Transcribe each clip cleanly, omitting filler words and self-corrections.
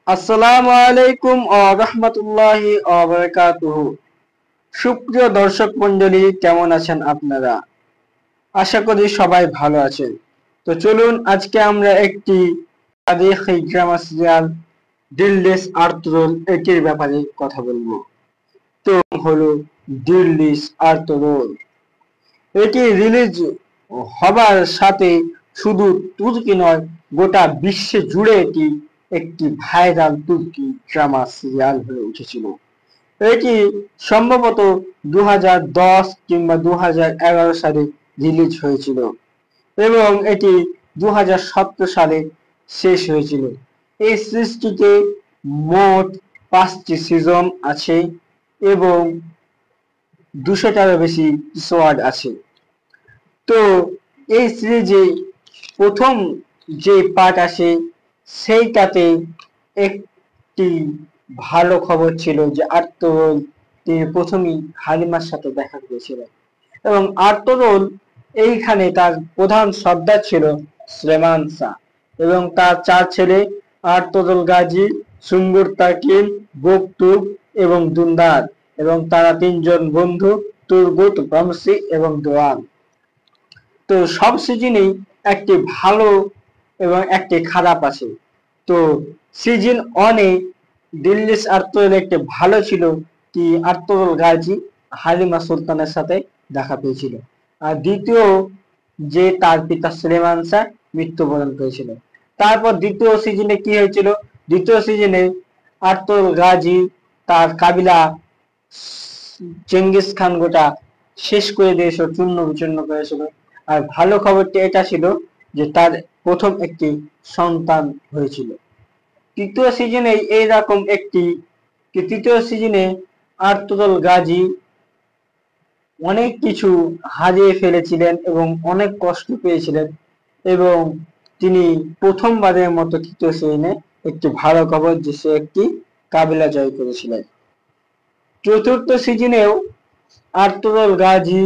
আসসালামু আলাইকুম ওয়া রাহমাতুল্লাহি ওয়া বারাকাতুহু। সুপ্রিয় দর্শক মণ্ডলী, কেমন আছেন আপনারা? আশা করি সবাই ভালো আছেন। তো চলুন আজকে আমরা একটি তারিখি ড্রামা সিরিয়াল দিল্লিস আর্তুরুল এটির ব্যাপারে কথা বলবো। তো হলো দিল্লিস আর্তুরুল। এটি রিলিজ হবার সাথে শুধু তুর্কি নয়, গোটা বিশ্বে জুড়ে এটি একটি ভাইরাল তুর্কি ড্রামা সিরিয়াল হয়ে উঠেছিল। এটি সম্ভবত 2010 কিংবা 2011 সালে রিলিজ হয়েছিল এবং এটি 2017 সালে শেষ হয়েছিল। এই সিরিজটিতে মোট 5টি সিজন আছে এবং 200টারও বেশি এপিসোড আছে। তো এই সিরিজে প্রথম যে পার্ট আসে সেইটাতে একটি ভালো খবর ছিল যে আর্তুরুল তিনি প্রথমেই হালিমার সাথে দেখা করেছিলেন এবং আর্তুরুল এইখানে তার প্রধান সর্দার ছিল সুলেমান শাহ এবং তার 4 ছেলে আর্তুরুল গাজী, সুঙ্গুর তাকিন, বকতুক এবং দুন্দার এবং তারা 3জন বন্ধু তুর্গুত, বমসি এবং দোয়ান। তো সব সিজনেই একটি ভালো এবং একটি খারাপ আছে। তো সিজন 1-এ দিল্লিস আর্তুরুল একটি ভালো ছিল কি আর্তুরুল গাজী হালিমা সুলতানের সাথে দেখা পেয়েছিল, আর দ্বিতীয় যে তার পিতা সুলেমান শাহ মৃত্যুবরণ করেছিল। তারপর দ্বিতীয় সিজনে কি হয়েছিল? দ্বিতীয় সিজনে আর্তুরুল গাজী তার কাবিলা চেঙ্গিস খান গোটা শেষ করে দিয়েছিল, চূর্ণ বিচূর্ণ করেছিল। আর ভালো খবরটি এটা ছিল যে তার প্রথম একটি সন্তান হয়েছিল। তৃতীয় সিজনে এইরকম একটি তৃতীয় সিজনে আর্তুরুল গাজী অনেক কিছু হারিয়ে ফেলেছিলেন এবং অনেক কষ্ট পেয়েছিলেন এবং তিনি প্রথমবারের মতো তৃতীয় সিজনে একটি ভালো খবর যে সে একটি কাবিলা জয় করেছিলেন। চতুর্থ সিজনেও আর্তুরুল গাজী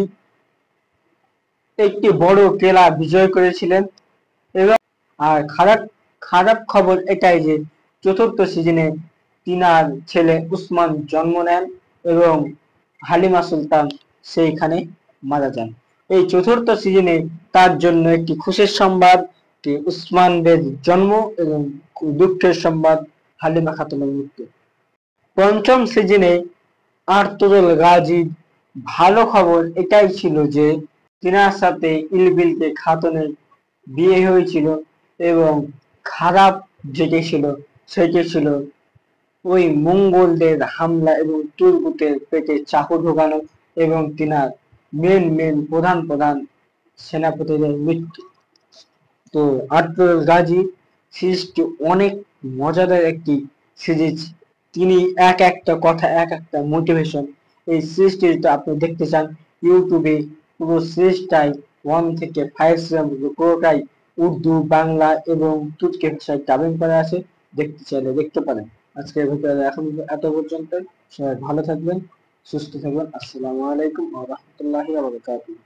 একটি বড় কেলা বিজয় করেছিলেন এবং আর খারাপ খারাপ খবর এটাই যে চতুর্থ সিজনে তিনার ছেলে উসমান জন্ম নেন এবং হালিমা সুলতান সেইখানে মারা যান। এই চতুর্থ সিজনে তার জন্য একটি খুশির সংবাদ যে উসমানদের জন্ম এবং দুঃখের সংবাদ হালিমা খাতুনের মৃত্যু। পঞ্চম সিজনে আর্তুরুল গাজীর ভালো খবর এটাই ছিল যে তিনার সাথে ইলবিলকে খাতুনের বিয়ে হয়েছিল এবং খারাপ যেটি ছিল সেটি ছিল ওই মঙ্গোলদের হামলা এবং তুর্গুতের পেটে চাকু ঢোকানো এবং তিনার মেন প্রধান সেনাপতিদের মৃত্যু। তো আর্তুরুল গাজী সিরিজটি অনেক মজাদার একটি সিরিজ। তিনি এক একটা কথা, এক একটা মোটিভেশন। এই সিরিজটি যদি আপনি দেখতে চান, ইউটিউবে পুরো সিরিজটাই 1 থেকে 5 সিজন পুরোটাই উর্দু, বাংলা এবং তুর্কি ভাষায় ডাবিং করা আছে। দেখতে চাইলে দেখতে পারেন। আজকের ভিডিওটা এখন এত পর্যন্ত। সবাই ভালো থাকবেন, সুস্থ থাকবেন। আসসালামু আলাইকুম ওয়া রাহমাতুল্লাহি ওয়া বারাকাতুহু।